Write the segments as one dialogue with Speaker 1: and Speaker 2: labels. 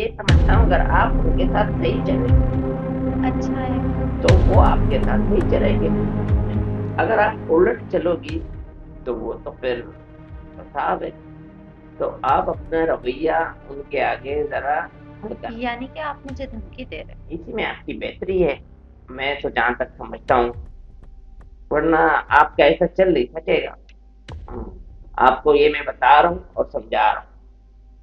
Speaker 1: ये समझता हूँ अगर आप उनके साथ सही चलेंगे
Speaker 2: अच्छा है।
Speaker 1: तो वो आपके साथ सही चलेंगे। अगर आप उलट चलोगी तो वो तो फिर साहब है। तो आप अपना रवैया उनके आगे जरा हल्का
Speaker 2: यानी कि आप मुझे धमकी दे रहे
Speaker 1: इसी में आपकी बेहतरी है। मैं तो जहां तक समझता हूँ, वरना आपका ऐसा चल नहीं सकेगा। हम्म, आपको ये मैं बता रहा हूँ और समझा रहा हूँ,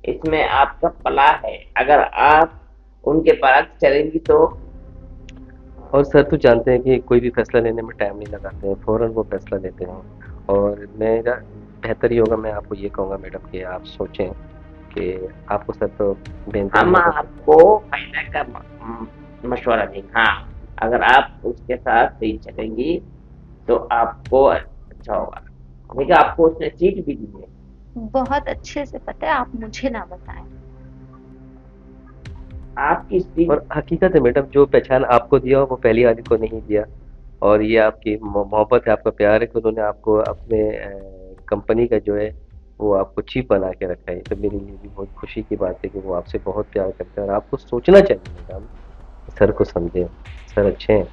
Speaker 1: इसमें आपका भला है। अगर आप उनके बरक्स चलेंगी तो
Speaker 3: और सर तो जानते हैं कि कोई भी फैसला लेने में टाइम नहीं लगाते हैं, फ़ौरन वो फैसला लेते हैं। और मेरा बेहतर ही होगा, मैं आपको ये कहूँगा मैडम कि आप सोचें कि आपको सर तो बेनतहा
Speaker 1: हम
Speaker 3: मोहब्बत करते
Speaker 1: आपको फायदा का मशवरा देंगे। हाँ, अगर आप उसके साथ सही चलेंगी तो आपको अच्छा होगा। देखिए, आपको उसने सीट भी दी है।
Speaker 2: हैं। बहुत अच्छे से पता है, आप मुझे ना बताएं।
Speaker 1: आपकी
Speaker 3: हैं।
Speaker 1: सीट
Speaker 3: और हकीकत है मैडम, जो पहचान आपको दिया वो पहली वाली को नहीं दिया। और ये आपकी मोहब्बत है, आपका प्यार है कि उन्होंने आपको अपने कंपनी का जो है वो आपको चीफ बना के रखा है। तो मेरे लिए भी बहुत खुशी की बात है कि वो आपसे बहुत प्यार करते हैं। और आपको सोचना चाहिए मैडम, सर को समझें। सर अच्छे हैं,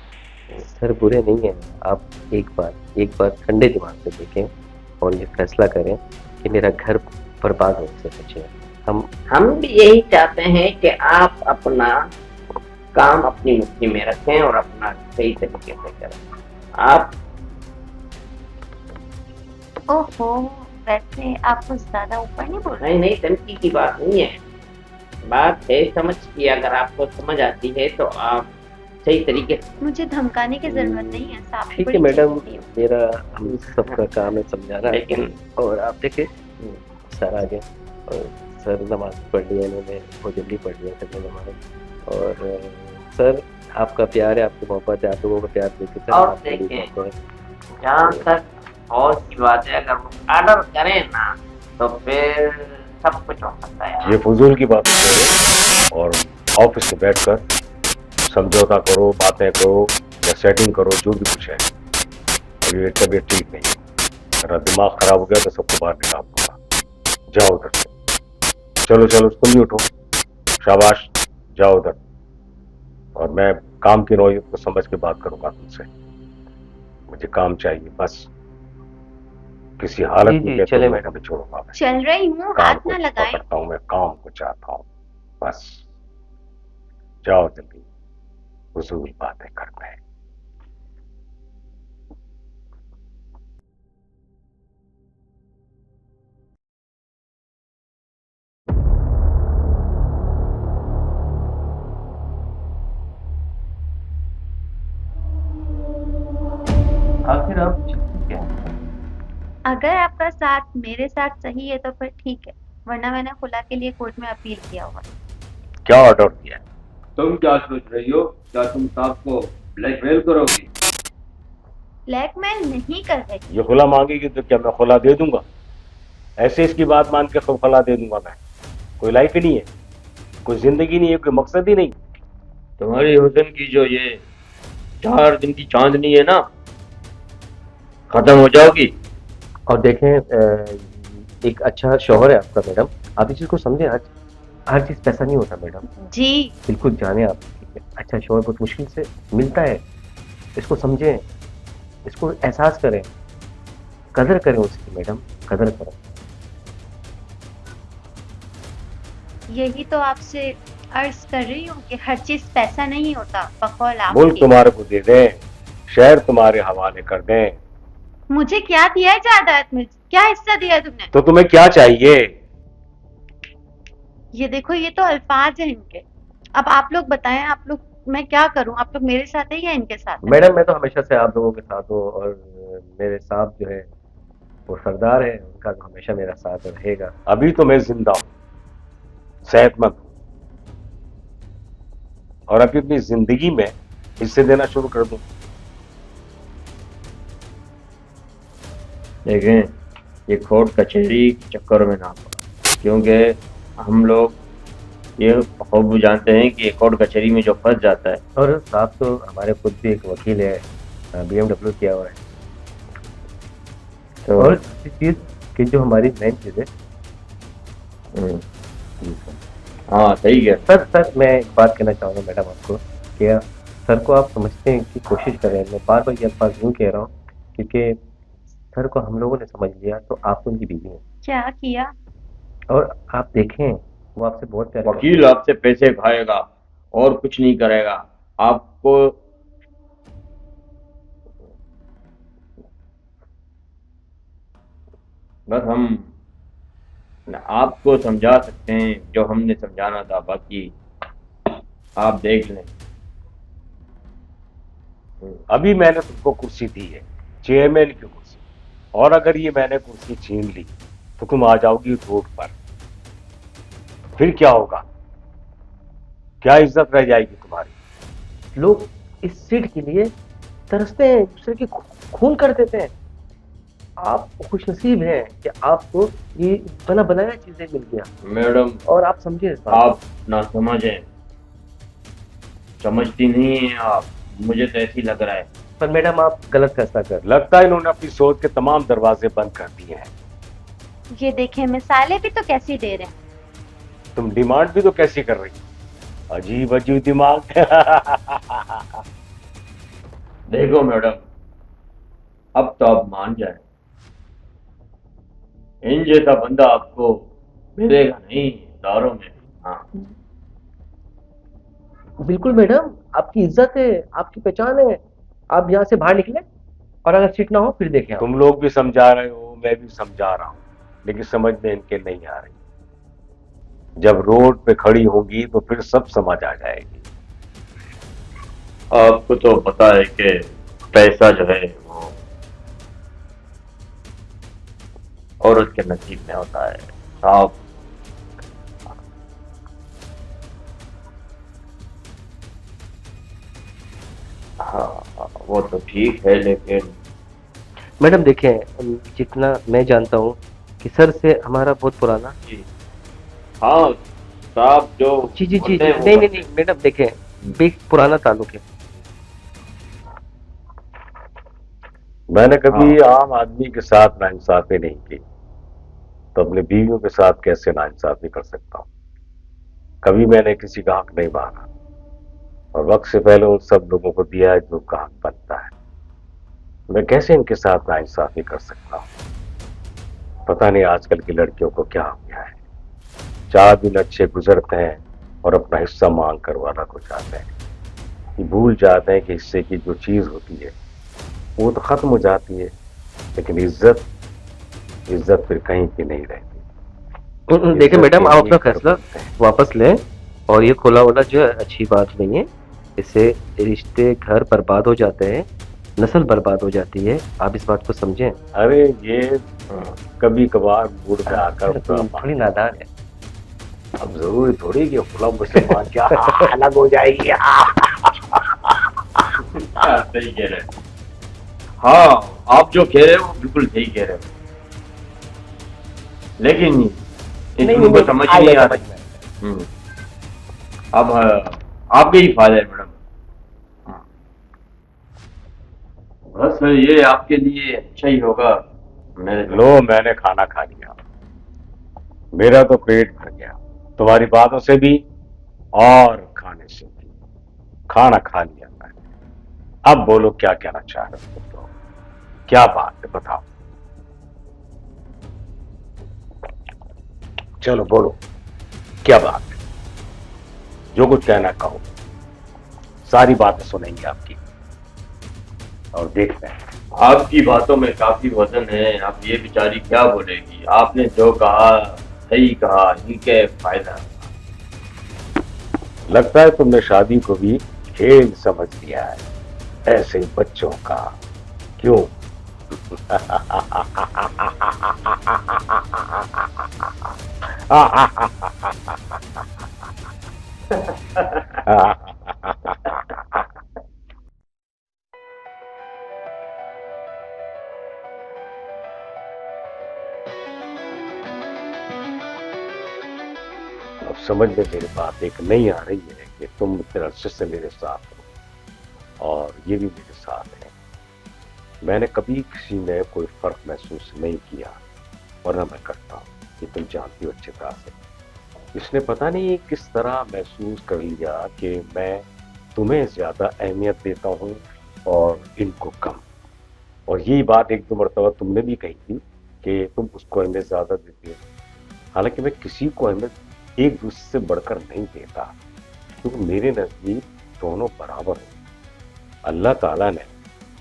Speaker 3: सर बुरे नहीं हैं। आप एक बार ठंडे दिमाग से देखें और ये फैसला करें कि मेरा घर बर्बाद होने से बचे। हम
Speaker 1: हम भी यही चाहते हैं कि आप अपना काम अपनी मुट्ठी में रखें और अपना सही तरीके से करें। आप
Speaker 2: ओहो, वैसे आप कुछ ज्यादा ऊपर नहीं बोल
Speaker 1: नहीं
Speaker 2: रहे?
Speaker 1: नहीं, धमकी की बात नहीं है। बात है समझ की। अगर आपको समझ आती है तो आप सही तरीके से
Speaker 2: मुझे धमकाने की जरूरत नहीं है, साहब
Speaker 3: ठीक है
Speaker 2: बड़ी
Speaker 3: मैडम,
Speaker 2: चिढ़ती हूँ।
Speaker 3: मेरा हम सबका काम है समझाना।
Speaker 1: लेकिन
Speaker 3: और आप देखें, सर आ गए और सर नमाज पढ़ लिया इन्होंने, बहुत जल्दी पढ़ लिया सर ने नमाज। और सर आपका प्यार है, आपकी मोहब्बत है, आप लोगों का प्यार देखे सर
Speaker 1: और
Speaker 3: आप जल्दी
Speaker 1: देखें,
Speaker 3: करते हैं।
Speaker 1: जहाँ
Speaker 3: तो
Speaker 1: तक और की बात है, अगर वो ऑर्डर करें ना तो फिर सब कुछ हो सकता है।
Speaker 4: ये फजूल की बात करो और ऑफिस में बैठकर समझौता करो, बातें करो या सेटिंग करो, जो भी कुछ है। और ये तबीयत ठीक नहीं है, मेरा दिमाग खराब हो गया तो सबको बाहर निकाल दूंगा। जाओ उधर से, चलो चलो तुम भी उठो, शाबाश, जाओ उधर। और मैं काम की नौयत को समझ के बात करूंगा तुमसे। मुझे काम चाहिए बस, किसी
Speaker 3: जी
Speaker 4: हालत में
Speaker 3: जी
Speaker 4: मैं तुम
Speaker 3: चले
Speaker 4: लोगों को
Speaker 3: मैडम।
Speaker 4: नहीं छोड़ूंगा। मैं
Speaker 2: चल रही हूँ,
Speaker 4: काम
Speaker 2: हाथ
Speaker 4: को
Speaker 2: ना लगाएं।
Speaker 4: पकड़ता हूं, मैं काम को चाहता हूं। बस जाओ जल्दी, फजूल बातें करते हैं।
Speaker 3: आखिर आप चाहते क्या हैं?
Speaker 2: अगर आपका साथ मेरे साथ सही है तो फिर ठीक है, वरना मैंने खुला के लिए कोर्ट में अपील किया हुआ है।
Speaker 4: क्या ऑर्डर किया है?
Speaker 5: तुम क्या सोच रही हो? क्या तुम साहब को ब्लैकमेल करोगी?
Speaker 2: ब्लैकमेल नहीं कर रही।
Speaker 4: ये खुला मांगेगी तो क्या मैं खुला दे दूंगा? ऐसे इसकी बात मान के खुला दे दूंगा मैं? कोई लाइफ ही नहीं है, कोई जिंदगी नहीं है, कोई मकसद ही नहीं।
Speaker 5: तुम्हारी हुस्न की जो ये 4 दिन की चांदनी है ना, खत्म हो जाओगी।
Speaker 3: और देखें, एक अच्छा शौहर है आपका मैडम, आप इस चीज़ को समझें। आज हर चीज़ पैसा नहीं होता मैडम,
Speaker 2: जी।
Speaker 3: बिल्कुल जाने आप। अच्छा शौहर बहुत मुश्किल से मिलता है, इसको समझें, इसको एहसास करें, कदर करें उसकी मैडम, कदर करें।
Speaker 2: यही तो आपसे अर्ज कर रही हूँ कि हर चीज पैसा नहीं होता, बकौल
Speaker 4: मुल्क
Speaker 2: आपके।
Speaker 4: तुम्हारे को दे दें, शहर तुम्हारे हवाले कर दें,
Speaker 2: मुझे क्या दिया है जायदाद में? क्या हिस्सा दिया है तुमने?
Speaker 4: तो तुम्हें क्या चाहिए?
Speaker 2: ये देखो, ये तो अल्फाज है इनके। अब आप लोग बताएं, आप लोग, मैं क्या करूं? आप लोग मेरे साथ है या इनके साथ है?
Speaker 3: मैडम मैं तो हमेशा से आप लोगों के साथ हूँ। और मेरे साहब जो है वो सरदार है, उनका तो हमेशा मेरा साथ रहेगा।
Speaker 4: अभी तो मैं जिंदा हूं, सेहतमंद हूं, और अभी अपनी जिंदगी में हिस्से देना शुरू कर दूं।
Speaker 5: देखें, ये कोर्ट कचहरी के चक्कर में ना पड़ा, क्योंकि हम लोग ये खूब जानते हैं कि कोर्ट कचहरी में जो फंस जाता है।
Speaker 3: और साहब तो हमारे खुद भी एक वकील है, BMW किया हुआ है।
Speaker 5: तो
Speaker 3: और दूसरी चीज़ कि जो हमारी मेन चीज़ है,
Speaker 5: हम्म, हाँ सही है।
Speaker 3: सर मैं एक बात कहना चाहूँगा मैडम आपको, कि सर को आप समझते हैं कि कोशिश कर रहे हैं। मैं बार बार ये अल्फाज यूँ कह रहा हूँ क्योंकि सर को हम लोगों ने समझ लिया, तो आप तो उनकी बीवी हैं
Speaker 2: क्या किया?
Speaker 3: और आप देखें वो आपसे बहुत प्यार करते
Speaker 5: वकील
Speaker 3: हैं।
Speaker 5: आपसे पैसे खाएगा और कुछ नहीं करेगा आपको। बस हम आपको समझा सकते हैं जो हमने समझाना था, बाकी आप देख लें।
Speaker 4: अभी मैंने तुमको कुर्सी दी है, चेयरमैन की कुर्सी, और अगर ये मैंने कुर्सी छीन ली तो तुम आ जाओगी रोड पर, फिर क्या होगा? क्या इज्जत रह जाएगी तुम्हारी?
Speaker 3: लोग इस सीट के लिए तरसते हैं, दूसरे की खून कर देते हैं। आप खुशनसीब हैं कि आपको ये बना बनाया चीजें मिल गया,
Speaker 5: मैडम
Speaker 3: और आप समझे इस बात
Speaker 5: आप ना समझें, समझती नहीं हैं आप, मुझे तो ऐसी लग रहा है।
Speaker 3: को। पर मैडम आप गलत फैसला कर रहे हैं।
Speaker 4: लगता है इन्होंने अपनी सोच के तमाम दरवाजे बंद कर दिए हैं।
Speaker 2: ये देखें, मिसालें भी तो कैसी दे रहे हैं।
Speaker 4: तुम डिमांड भी तो कैसी कर रही हो, अजीब अजीब दिमाग।
Speaker 5: देखो मैडम, अब तो आप मान जाए, इन जैसा बंदा आपको मिलेगा नहीं दारों में। हाँ
Speaker 3: बिल्कुल मैडम, आपकी इज्जत है, आपकी पहचान है। आप यहाँ से बाहर निकले, और अगर सीट ना हो फिर देखें आप।
Speaker 4: तुम लोग भी समझा रहे हो, मैं भी समझा रहा हूं, लेकिन समझ में इनके नहीं आ रही। जब रोड पे खड़ी होंगी तो फिर सब समझ आ जाएगी।
Speaker 5: आपको तो पता है कि पैसा जो है वो औरत के नसीब में होता है साहब। हाँ वो तो ठीक है, लेकिन
Speaker 3: मैडम देखें, जितना मैं जानता हूँ कि सर से हमारा बहुत पुराना।
Speaker 5: जी हाँ साहब, जो
Speaker 3: जी जी जी
Speaker 5: होते
Speaker 3: जी,
Speaker 5: हैं वो
Speaker 3: नहीं नहीं
Speaker 5: करते
Speaker 3: नहीं मैडम देखें, एक पुराना ताल्लुक है।
Speaker 4: मैंने कभी
Speaker 5: हाँ।
Speaker 4: आम आदमी के साथ नाइंसाफी नहीं की, तो अपनी बीवियों के साथ कैसे नाइंसाफी कर सकता हूँ? कभी मैंने किसी का हक नहीं मांगा, और वक्त से पहले उन सब लोगों को दिया है जो उनका हक बनता है। मैं कैसे इनके साथ नाइंसाफी कर सकता हूँ? पता नहीं आजकल की लड़कियों को क्या हो गया है, 4 दिन अच्छे गुजरते हैं और अपना हिस्सा मांग कर वादा हो जाते हैं। ये भूल जाते हैं कि हिस्से की जो चीज होती है वो तो खत्म हो जाती है, लेकिन इज्जत, इज्जत फिर कहीं की नहीं रहती।
Speaker 3: देखिए
Speaker 4: इज्जत
Speaker 3: मैडम,
Speaker 4: के
Speaker 3: आप
Speaker 4: लिए
Speaker 3: अपना
Speaker 4: घर
Speaker 3: फैसला
Speaker 4: बनते हैं।
Speaker 3: वापस लें, और ये खुला वला जो है अच्छी बात नहीं है। इससे रिश्ते, घर बर्बाद हो जाते हैं, नस्ल बर्बाद हो जाती है। आप इस बात को समझें।
Speaker 4: अरे ये कभी कभार मूड में आकर
Speaker 3: थोड़ी नादान है।
Speaker 4: अब जरूरी थोड़ी कि खुला मुसलमान क्या अलग हो जाएगी।
Speaker 5: हाँ, सही कह रहे हैं। हाँ आप जो कह रहे हो वो बिल्कुल सही कह रहे हो, लेकिन इनको समझ ही नहीं आ रही। अब आपके ही फायदा है मैडम। बस ये आपके लिए अच्छा ही होगा।
Speaker 4: लो, मैंने खाना खा लिया, मेरा तो पेट भर गया, तुम्हारी बातों से भी और खाने से भी। खाना खा लिया मैंने। अब बोलो क्या कहना चाह रहे हो? तो क्या बात है, बताओ। चलो बोलो, क्या बात है? जो कुछ कहना कहो, सारी बातें सुनेंगे आपकी, और देखते हैं।
Speaker 5: आपकी बातों में काफी वजन है, अब ये बेचारी क्या बोलेगी? आपने जो कहा सही कहा, इनके फायदा।
Speaker 4: लगता है तुमने शादी को भी खेल समझ लिया है, ऐसे बच्चों का। क्यों? अब समझ में मेरी बात एक नहीं आ रही है कि तुम इतने अरसे से मेरे साथ हो और ये भी मेरे साथ है। मैंने कभी किसी में कोई फर्क महसूस नहीं किया, वरना मैं करता हूँ, ये तुम जानती हो अच्छी तरह से। इसने पता नहीं किस तरह महसूस कर लिया कि मैं तुम्हें ज्यादा अहमियत देता हूँ और इनको कम। और यही बात एक दो मरतबा तुमने भी कही थी कि तुम उसको अहमियत ज्यादा देती हो। हालांकि मैं किसी को अहमियत एक दूसरे से बढ़कर नहीं देता, क्योंकि मेरे नजदीक दोनों बराबर हैं। अल्लाह ताला ने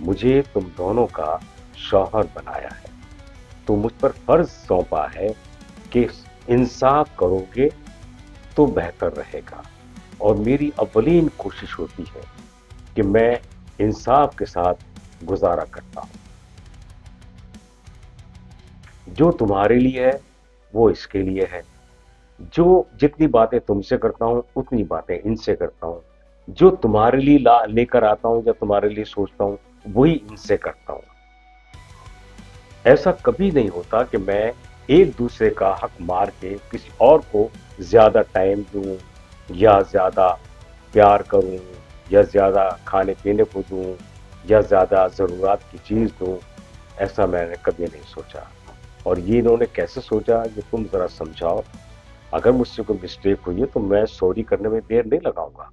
Speaker 4: मुझे तुम दोनों का शौहर बनाया है, तो मुझ पर फर्ज सौंपा है कि इंसाफ करोगे तो बेहतर रहेगा। और मेरी अव्वलीन कोशिश होती है कि मैं इंसाफ के साथ गुजारा करता हूं। जो तुम्हारे लिए है वो इसके लिए है। जो जितनी बातें तुमसे करता हूं उतनी बातें इनसे करता हूं। जो तुम्हारे लिए लेकर आता हूं या तुम्हारे लिए सोचता हूं वही इनसे करता हूं। ऐसा कभी नहीं होता कि मैं एक दूसरे का हक मार के किसी और को ज्यादा टाइम दूं या ज्यादा प्यार करूं या ज्यादा खाने पीने को दूं या ज्यादा जरूरत की चीज दूं। ऐसा मैंने कभी नहीं सोचा। और ये इन्होंने कैसे सोचा ये तुम जरा समझाओ। अगर मुझसे कोई मिस्टेक हुई है तो मैं सॉरी करने में देर नहीं लगाऊंगा,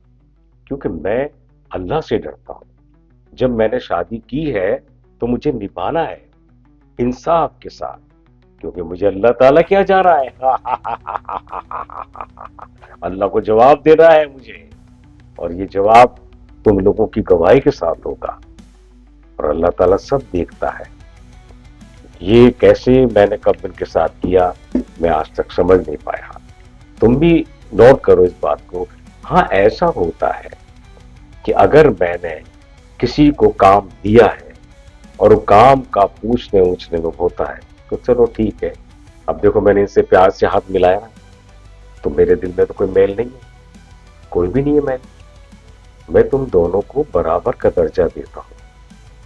Speaker 4: क्योंकि मैं अल्लाह से डरता हूं। जब मैंने शादी की है तो मुझे निभाना है इंसाफ के साथ, क्योंकि मुझे अल्लाह ताला क्या जा रहा है अल्लाह को जवाब देना है मुझे। और ये जवाब तुम लोगों की गवाही के साथ होगा, और अल्लाह ताला सब देखता है। ये कैसे मैंने कब इनके साथ किया मैं आज तक समझ नहीं पाया। तुम भी नोट करो इस बात को। हाँ, ऐसा होता है कि अगर मैंने किसी को काम दिया है और वो काम का पूछने ऊंचने में होता है तो चलो ठीक है। अब देखो मैंने इनसे प्यार से हाथ मिलाया तो मेरे दिल में तो कोई मैल नहीं है, कोई भी नहीं है मैल। मैं तुम दोनों को बराबर का दर्जा देता हूं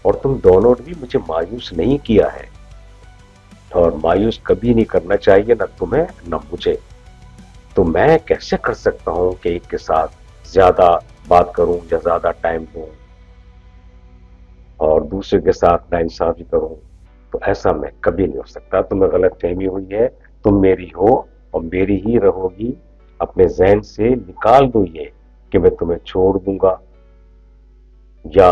Speaker 4: और तुम दोनों ने भी मुझे मायूस नहीं किया है, और मायूस कभी नहीं करना चाहिए, न तुम्हें न मुझे। तो मैं कैसे कर सकता हूं कि एक के साथ ज्यादा बात करूं या ज्यादा टाइम दूं और दूसरे के साथ नाइंसाफी करूं। तो ऐसा मैं कभी नहीं हो सकता। तुम्हें गलत फहमी हुई है, तुम मेरी हो और मेरी ही रहोगी। अपने जहन से निकाल दो ये कि मैं तुम्हें छोड़ दूंगा या